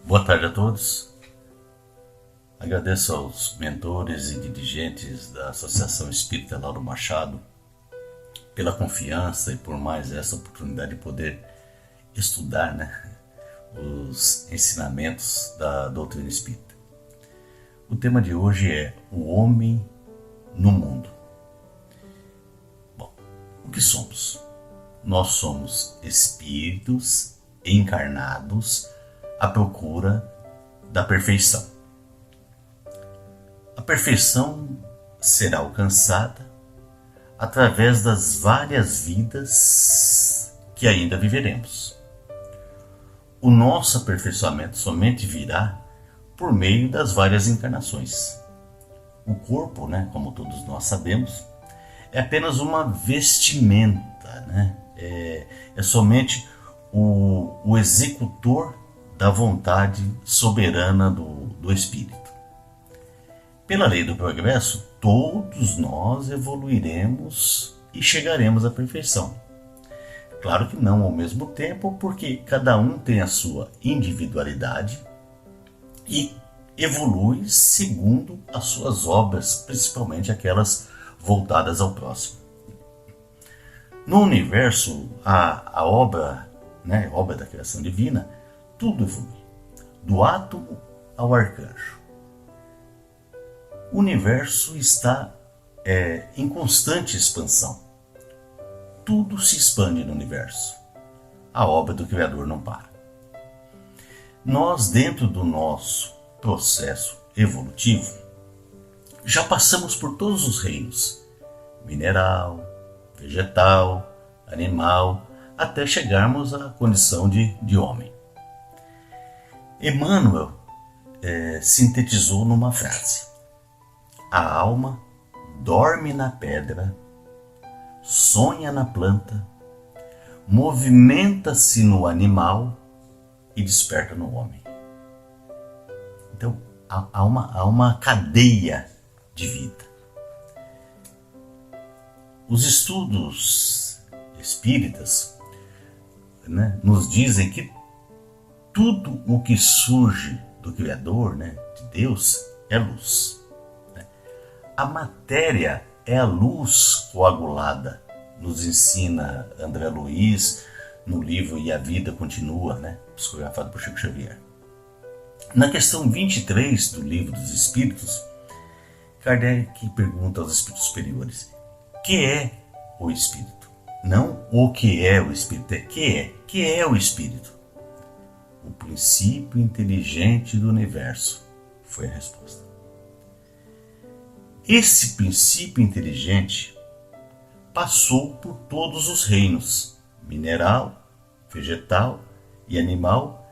Boa tarde a todos. Agradeço aos mentores e dirigentes da Associação Espírita Lauro Machado pela confiança e por mais essa oportunidade de poder estudar, os ensinamentos da doutrina espírita. O tema de hoje é o homem no mundo. Bom, o que somos? Nós somos espíritos encarnados à procura da perfeição. A perfeição será alcançada através das várias vidas que ainda viveremos. O nosso aperfeiçoamento somente virá por meio das várias encarnações. O corpo, como todos nós sabemos, é apenas uma vestimenta, é somente o executor da vontade soberana do Espírito. Pela lei do progresso, todos nós evoluiremos e chegaremos à perfeição. Claro que não ao mesmo tempo, porque cada um tem a sua individualidade e evolui segundo as suas obras, principalmente aquelas voltadas ao próximo. No universo, a obra, a obra da criação divina, tudo evolui, do átomo ao arcanjo. O universo está em constante expansão. Tudo se expande no universo. A obra do Criador não para. Nós, dentro do nosso processo evolutivo, já passamos por todos os reinos: mineral, vegetal, animal, até chegarmos à condição de homem. Emmanuel sintetizou numa frase: a alma dorme na pedra, sonha na planta, movimenta-se no animal e desperta no homem. Então, há uma cadeia de vida. Os estudos espíritas nos dizem que tudo o que surge do Criador, de Deus, é luz. A matéria é a luz coagulada, nos ensina André Luiz no livro E a Vida Continua, psicografado por Chico Xavier. Na questão 23 do Livro dos Espíritos, Kardec pergunta aos espíritos superiores: que é o espírito? Não o que é o espírito, é que é. Que é o espírito? O princípio inteligente do universo, foi a resposta. Esse princípio inteligente passou por todos os reinos, mineral, vegetal e animal,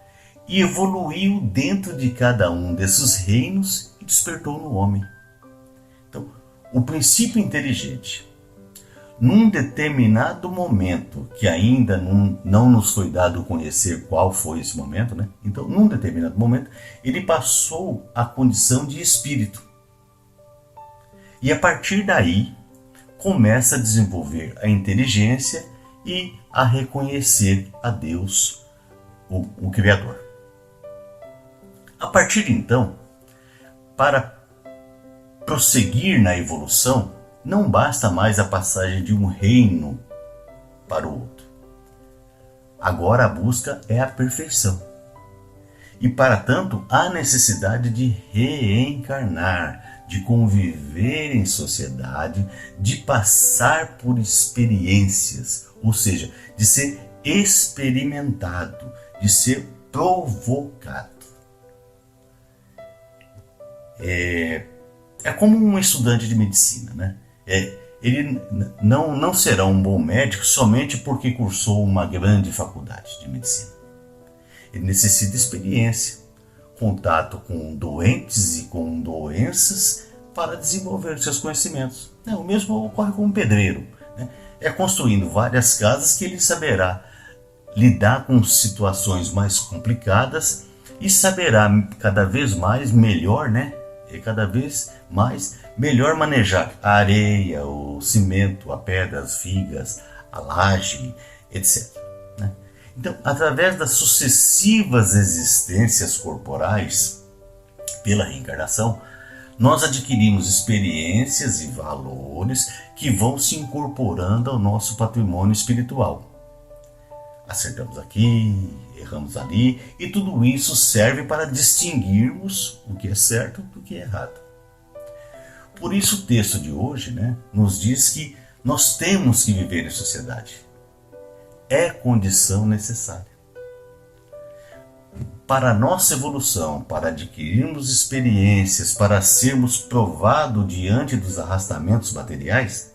e evoluiu dentro de cada um desses reinos e despertou no homem. Então, o princípio inteligente, num determinado momento, que ainda não nos foi dado conhecer qual foi esse momento, então, num determinado momento, ele passou à condição de espírito. E a partir daí, começa a desenvolver a inteligência e a reconhecer a Deus, o Criador. A partir de então, para prosseguir na evolução, não basta mais a passagem de um reino para o outro. Agora a busca é a perfeição. E para tanto, há necessidade de reencarnar, de conviver em sociedade, de passar por experiências, ou seja, de ser experimentado, de ser provocado. É como um estudante de medicina, Ele não será um bom médico somente porque cursou uma grande faculdade de medicina. Ele necessita experiência, contato com doentes e com doenças para desenvolver seus conhecimentos. O mesmo ocorre com um pedreiro. É construindo várias casas que ele saberá lidar com situações mais complicadas e saberá cada vez mais melhor, melhor manejar a areia, o cimento, a pedra, as vigas, a laje, etc. Então, através das sucessivas existências corporais, pela reencarnação, nós adquirimos experiências e valores que vão se incorporando ao nosso patrimônio espiritual. Acertamos aqui, erramos ali, e tudo isso serve para distinguirmos o que é certo do que é errado. Por isso o texto de hoje, nos diz que nós temos que viver em sociedade. É condição necessária. Para a nossa evolução, para adquirirmos experiências, para sermos provados diante dos arrastamentos materiais,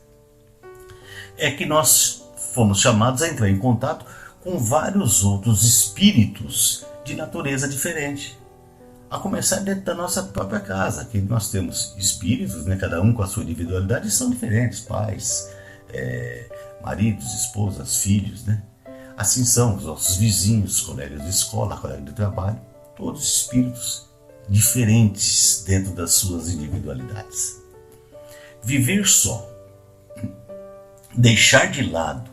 é que nós fomos chamados a entrar em contato com vários outros espíritos de natureza diferente. A começar dentro da nossa própria casa, que nós temos espíritos, cada um com a sua individualidade, e são diferentes, pais, maridos, esposas, filhos, Assim são os nossos vizinhos, colegas de escola, colegas de trabalho, todos espíritos diferentes dentro das suas individualidades. Viver só, deixar de lado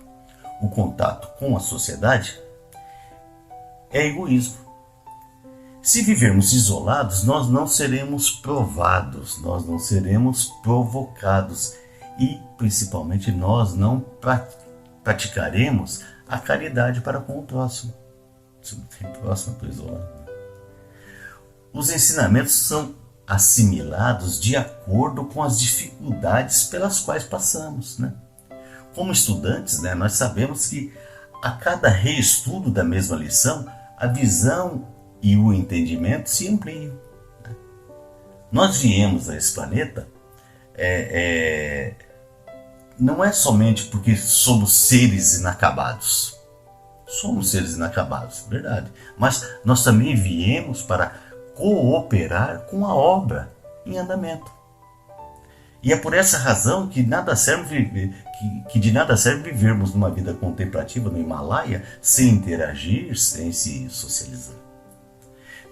o contato com a sociedade, é egoísmo. Se vivermos isolados, nós não seremos provados, nós não seremos provocados e, principalmente, nós não praticaremos a caridade para com o próximo. Se não tem próximo, estou isolado. Os ensinamentos são assimilados de acordo com as dificuldades pelas quais passamos. Como estudantes, nós sabemos que a cada reestudo da mesma lição, a visão e o entendimento se ampliam. Nós viemos a esse planeta não é somente porque somos seres inacabados. Somos seres inacabados, verdade. Mas nós também viemos para cooperar com a obra em andamento. E é por essa razão que de nada serve vivermos numa vida contemplativa no Himalaia sem interagir, sem se socializar.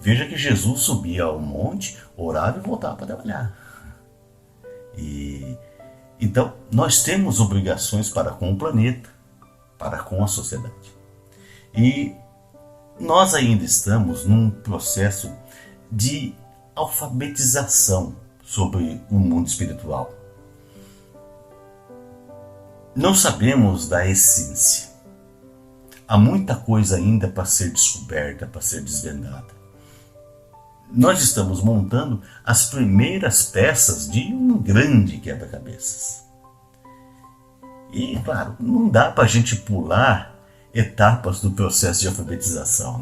Veja que Jesus subia ao monte, orava e voltava para trabalhar. Então, nós temos obrigações para com o planeta, para com a sociedade. E nós ainda estamos num processo de alfabetização sobre o mundo espiritual. Não sabemos da essência. Há muita coisa ainda para ser descoberta, para ser desvendada. Nós estamos montando as primeiras peças de um grande quebra-cabeças. E, claro, não dá para a gente pular etapas do processo de alfabetização,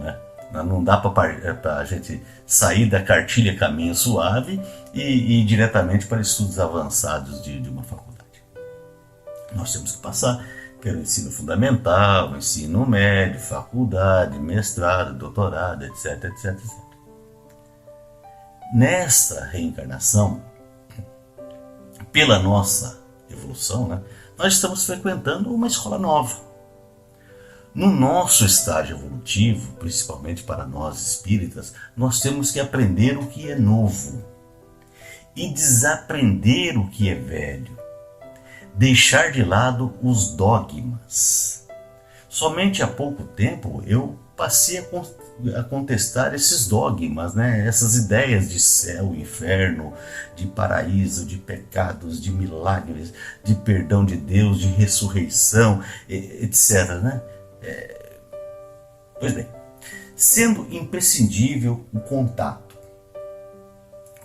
Não dá para a gente sair da cartilha Caminho Suave e ir diretamente para estudos avançados de uma faculdade. Nós temos que passar pelo ensino fundamental, ensino médio, faculdade, mestrado, doutorado, etc, etc, etc. Nesta reencarnação, pela nossa evolução, nós estamos frequentando uma escola nova. No nosso estágio evolutivo, principalmente para nós espíritas, nós temos que aprender o que é novo e desaprender o que é velho. Deixar de lado os dogmas. Somente há pouco tempo eu passei a contestar esses dogmas, essas ideias de céu, inferno, de paraíso, de pecados, de milagres, de perdão de Deus, de ressurreição, etc. Pois bem, sendo imprescindível o contato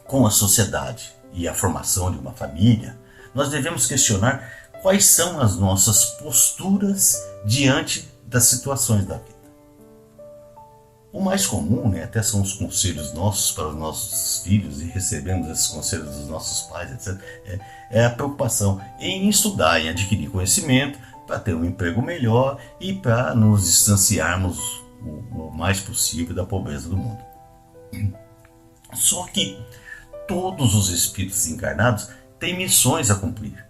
com a sociedade e a formação de uma família, nós devemos questionar quais são as nossas posturas diante das situações da vida. O mais comum, até são os conselhos nossos para os nossos filhos, e recebemos esses conselhos dos nossos pais, etc. É a preocupação em estudar, em adquirir conhecimento, para ter um emprego melhor e para nos distanciarmos o mais possível da pobreza do mundo. Só que todos os espíritos encarnados têm missões a cumprir.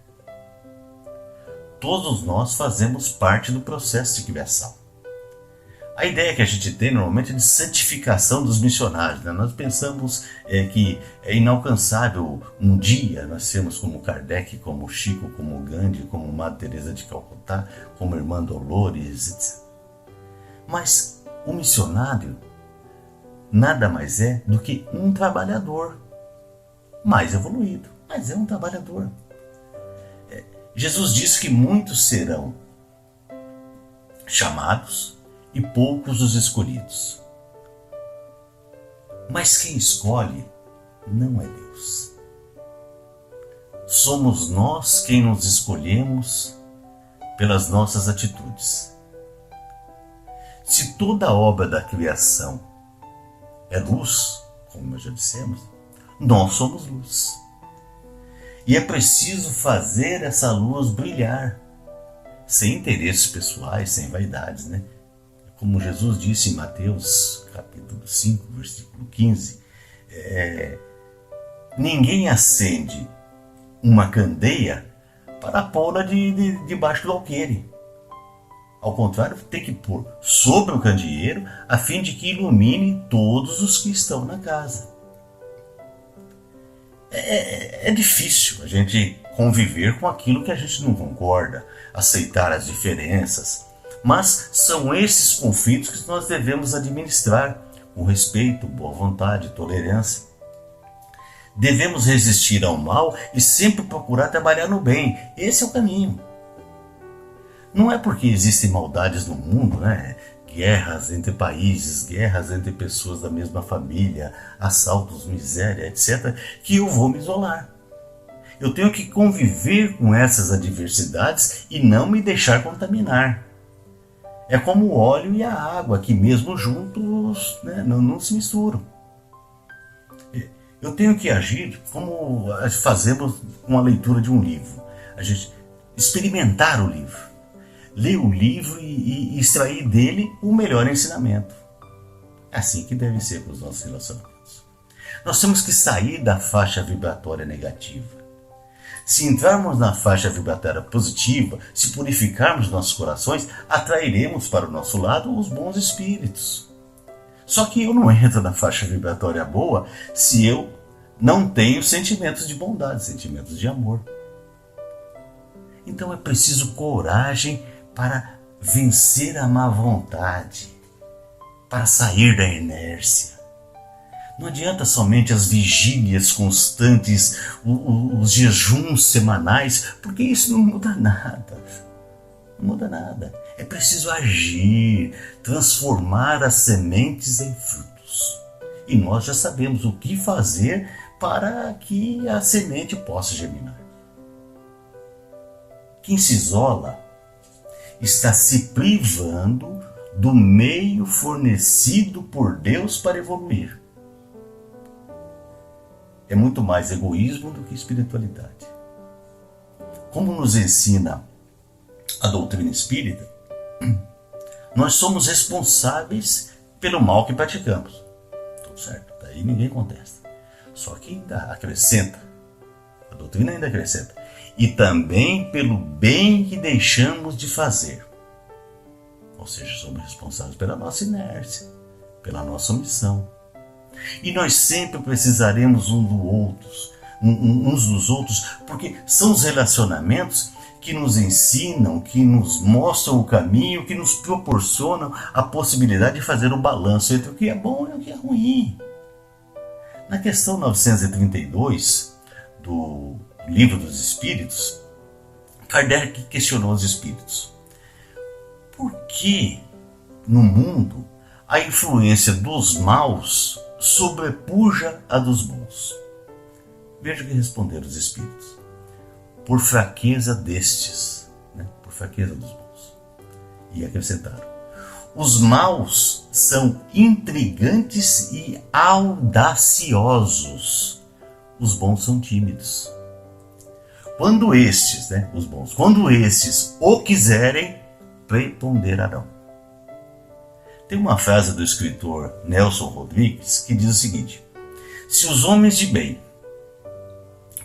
Todos nós fazemos parte do processo de criação. A ideia que a gente tem normalmente é de santificação dos missionários. Nós pensamos que é inalcançável um dia nós sermos como Kardec, como Chico, como Gandhi, como Madre Teresa de Calcutá, como Irmã Dolores, etc. Mas o missionário nada mais é do que um trabalhador mais evoluído, mas é um trabalhador. Jesus disse que muitos serão chamados e poucos os escolhidos. Mas quem escolhe não é Deus. Somos nós quem nos escolhemos pelas nossas atitudes. Se toda a obra da criação é luz, como nós já dissemos, nós somos luz. E é preciso fazer essa luz brilhar, sem interesses pessoais, sem vaidades, né? Como Jesus disse em Mateus capítulo 5, versículo 15, ninguém acende uma candeia para pô-la debaixo do alqueire. Ao contrário, tem que pôr sobre o candeeiro, a fim de que ilumine todos os que estão na casa. É difícil a gente conviver com aquilo que a gente não concorda, aceitar as diferenças, mas são esses conflitos que nós devemos administrar com respeito, boa vontade, tolerância. Devemos resistir ao mal e sempre procurar trabalhar no bem. Esse é o caminho. Não é porque existem maldades no mundo, né? Guerras entre países, guerras entre pessoas da mesma família, assaltos, miséria, etc., que eu vou me isolar. Eu tenho que conviver com essas adversidades e não me deixar contaminar. É como o óleo e a água, que mesmo juntos, né, não se misturam. Eu tenho que agir como fazemos com a leitura de um livro. A gente experimentar o livro. Ler o livro e extrair dele o melhor ensinamento. É assim que deve ser com os nossos relacionamentos. Nós temos que sair da faixa vibratória negativa. Se entrarmos na faixa vibratória positiva, se purificarmos nossos corações, atrairemos para o nosso lado os bons espíritos. Só que eu não entro na faixa vibratória boa se eu não tenho sentimentos de bondade, sentimentos de amor. Então é preciso coragem para vencer a má vontade, para sair da inércia. Não adianta somente as vigílias constantes, os jejuns semanais, porque isso não muda nada. Não muda nada. É preciso agir, transformar as sementes em frutos. E nós já sabemos o que fazer para que a semente possa germinar. Quem se isola está se privando do meio fornecido por Deus para evoluir. É muito mais egoísmo do que espiritualidade. Como nos ensina a doutrina espírita, nós somos responsáveis pelo mal que praticamos. Tudo certo, daí ninguém contesta. Só que ainda acrescenta, a doutrina ainda acrescenta, e também pelo bem que deixamos de fazer. Ou seja, somos responsáveis pela nossa inércia, pela nossa omissão. E nós sempre precisaremos uns dos outros, porque são os relacionamentos que nos ensinam, que nos mostram o caminho, que nos proporcionam a possibilidade de fazer o balanço entre o que é bom e o que é ruim. Na questão 932 do Livro dos Espíritos, Kardec questionou os espíritos. Por que no mundo a influência dos maus sobrepuja a dos bons? Veja o que responderam os espíritos. Por fraqueza destes, por fraqueza dos bons. E acrescentaram: os maus são intrigantes e audaciosos. Os bons são tímidos. Quando estes, os bons, quando estes o quiserem, preponderarão. Tem uma frase do escritor Nelson Rodrigues que diz o seguinte: se os homens de bem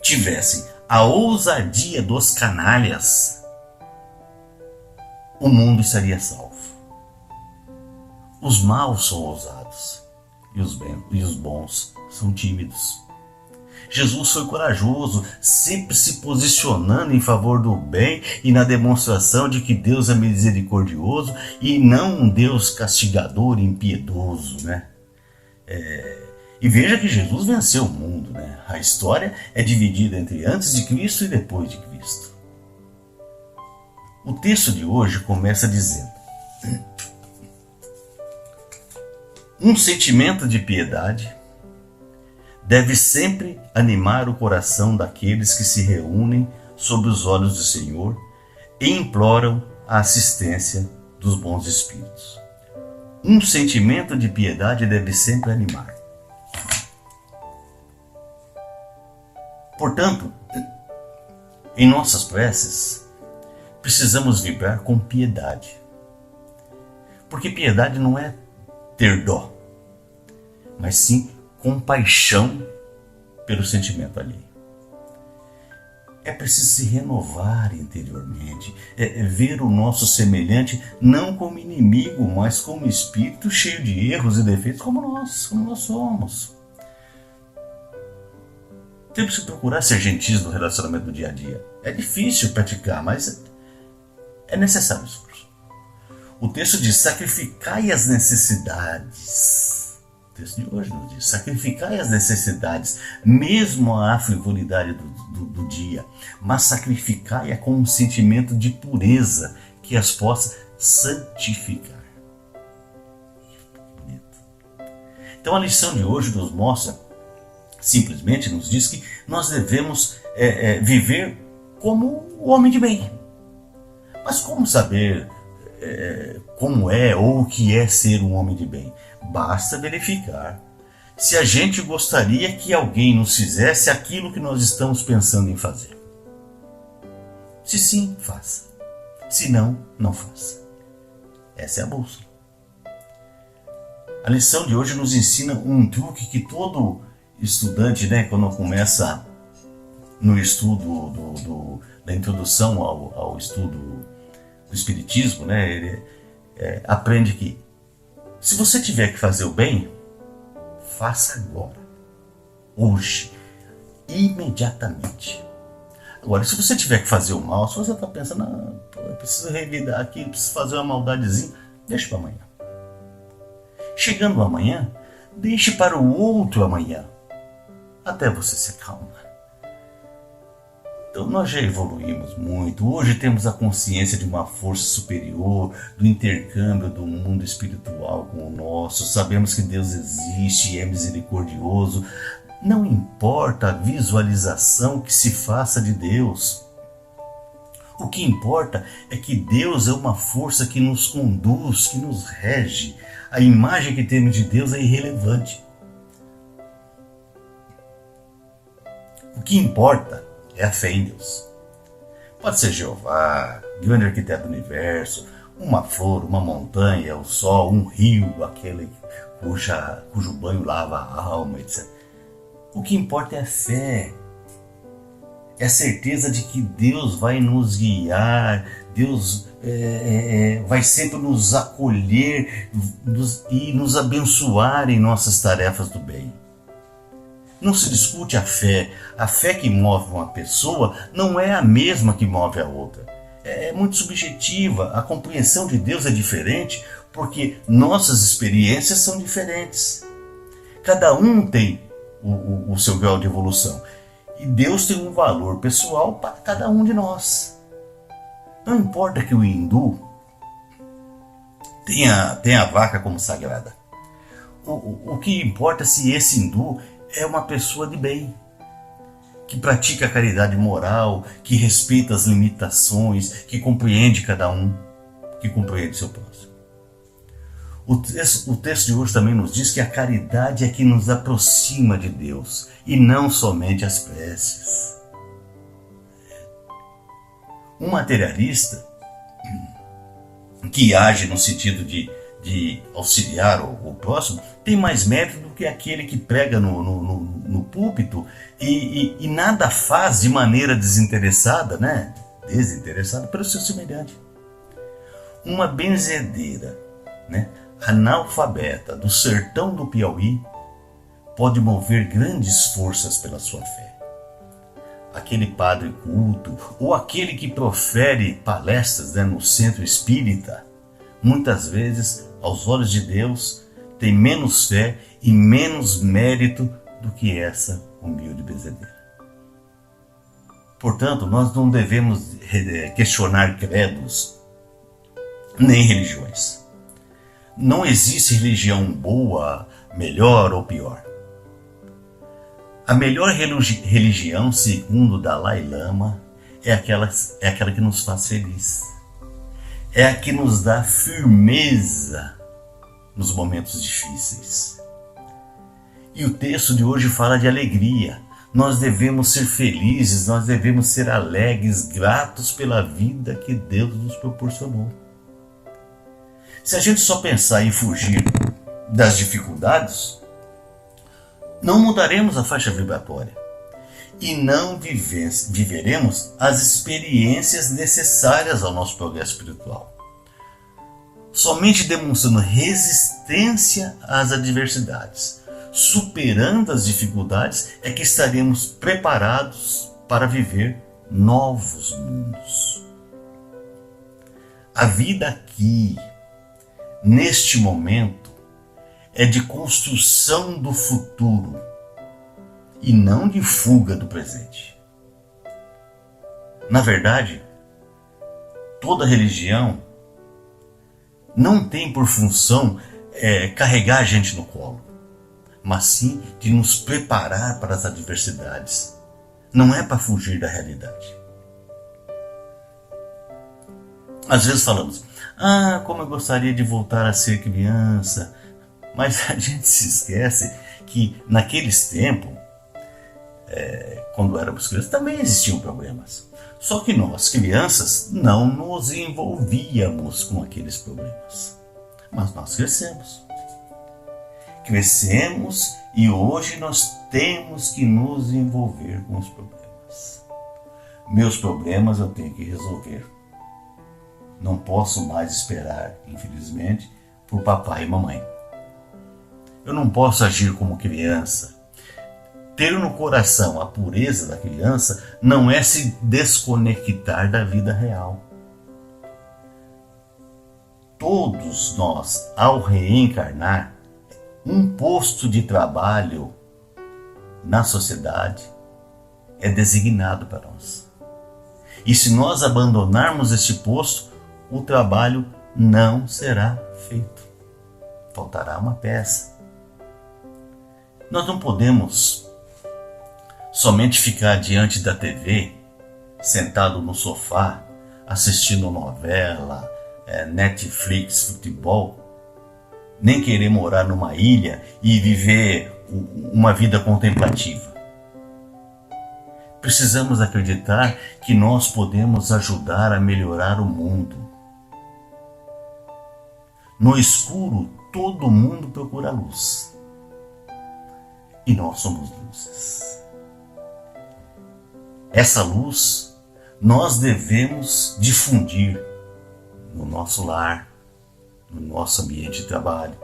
tivessem a ousadia dos canalhas, o mundo estaria salvo. Os maus são ousados e os bons são tímidos. Jesus foi corajoso, sempre se posicionando em favor do bem e na demonstração de que Deus é misericordioso e não um Deus castigador e impiedoso, né? E veja que Jesus venceu o mundo, né? A história é dividida entre antes de Cristo e depois de Cristo. O texto de hoje começa dizendo: um sentimento de piedade deve sempre animar o coração daqueles que se reúnem sob os olhos do Senhor e imploram a assistência dos bons espíritos. Um sentimento de piedade deve sempre animar. Portanto, em nossas preces, precisamos vibrar com piedade. Porque piedade não é ter dó, mas sim compaixão pelo sentimento alheio. É preciso se renovar interiormente, ver o nosso semelhante não como inimigo, mas como espírito cheio de erros e defeitos, como nós somos. Temos que procurar ser gentis no relacionamento do dia a dia. É difícil praticar, mas é necessário esforço. O texto diz: sacrificai as necessidades. O texto de hoje nos diz: sacrificai as necessidades, mesmo a frivolidade do dia, mas sacrificai-a com um sentimento de pureza que as possa santificar. Então a lição de hoje nos mostra, simplesmente nos diz que nós devemos viver como o homem de bem. Mas como saber como é ou o que é ser um homem de bem? Basta verificar se a gente gostaria que alguém nos fizesse aquilo que nós estamos pensando em fazer. Se sim, faça. Se não, não faça. Essa é a bússola. A lição de hoje nos ensina um truque que todo estudante, né, quando começa no estudo da introdução ao estudo do Espiritismo, né, ele aprende que se você tiver que fazer o bem, faça agora, hoje, imediatamente. Agora, se você tiver que fazer o mal, se você está pensando, eu preciso revidar aqui, eu preciso fazer uma maldadezinha, deixa para amanhã. Chegando amanhã, deixe para o outro amanhã, até você se acalmar. Então nós já evoluímos muito, hoje temos a consciência de uma força superior, do intercâmbio do mundo espiritual com o nosso, sabemos que Deus existe e é misericordioso, não importa a visualização que se faça de Deus. O que importa é que Deus é uma força que nos conduz, que nos rege. A imagem que temos de Deus é irrelevante. O que importa é a fé em Deus. Pode ser Jeová, grande arquiteto do universo, uma flor, uma montanha, o sol, um rio, aquele cujo banho lava a alma, etc. O que importa é a fé. É a certeza de que Deus vai nos guiar, Deus vai sempre nos acolher e nos abençoar em nossas tarefas do bem. Não se discute a fé. A fé que move uma pessoa não é a mesma que move a outra. É muito subjetiva. A compreensão de Deus é diferente porque nossas experiências são diferentes. Cada um tem o seu grau de evolução. E Deus tem um valor pessoal para cada um de nós. Não importa que o hindu tenha a vaca como sagrada. O que importa é se esse hindu é uma pessoa de bem, que pratica a caridade moral, que respeita as limitações, que compreende cada um, que compreende seu próximo. O texto de hoje também nos diz que a caridade é que nos aproxima de Deus e não somente as preces. Um materialista que age no sentido de auxiliar o próximo tem mais mérito do que aquele que prega no púlpito e nada faz de maneira desinteressada, né? Desinteressada pelo seu semelhante. Uma benzedeira, né? Analfabeta do sertão do Piauí pode mover grandes forças pela sua fé. Aquele padre culto ou aquele que profere palestras, no centro espírita, muitas vezes, aos olhos de Deus, tem menos fé e menos mérito do que essa humilde bezedeira. Portanto, nós não devemos questionar credos nem religiões. Não existe religião boa, melhor ou pior. A melhor religião, segundo Dalai Lama, é aquela que nos faz feliz. É a que nos dá firmeza nos momentos difíceis. E o texto de hoje fala de alegria. Nós devemos ser felizes, nós devemos ser alegres, gratos pela vida que Deus nos proporcionou. Se a gente só pensar em fugir das dificuldades, não mudaremos a faixa vibratória e não viveremos as experiências necessárias ao nosso progresso espiritual. Somente demonstrando resistência às adversidades, superando as dificuldades, é que estaremos preparados para viver novos mundos. A vida aqui, neste momento, é de construção do futuro e não de fuga do presente. Na verdade, toda religião não tem por função carregar a gente no colo, mas sim de nos preparar para as adversidades. Não é para fugir da realidade. Às vezes falamos, como eu gostaria de voltar a ser criança. Mas a gente se esquece que naqueles tempos, quando éramos crianças, também existiam problemas. Só que nós, crianças, não nos envolvíamos com aqueles problemas. Mas nós crescemos. Crescemos e hoje nós temos que nos envolver com os problemas. Meus problemas eu tenho que resolver. Não posso mais esperar, infelizmente, por papai e mamãe. Eu não posso agir como criança. Ter no coração a pureza da criança não é se desconectar da vida real. Todos nós, ao reencarnar, um posto de trabalho na sociedade é designado para nós. E se nós abandonarmos este posto, o trabalho não será feito. Faltará uma peça. Nós não podemos somente ficar diante da TV, sentado no sofá, assistindo novela, Netflix, futebol, nem querer morar numa ilha e viver uma vida contemplativa. Precisamos acreditar que nós podemos ajudar a melhorar o mundo. No escuro, todo mundo procura luz. E nós somos luzes. Essa luz nós devemos difundir no nosso lar, no nosso ambiente de trabalho,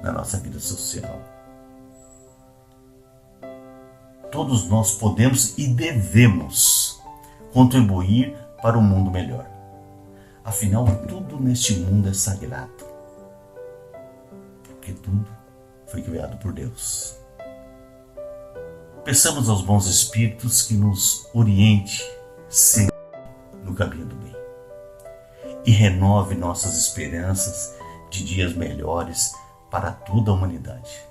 na nossa vida social. Todos nós podemos e devemos contribuir para um mundo melhor. Afinal, tudo neste mundo é sagrado, porque tudo foi criado por Deus. Peçamos aos bons espíritos que nos oriente sempre no caminho do bem e renove nossas esperanças de dias melhores para toda a humanidade.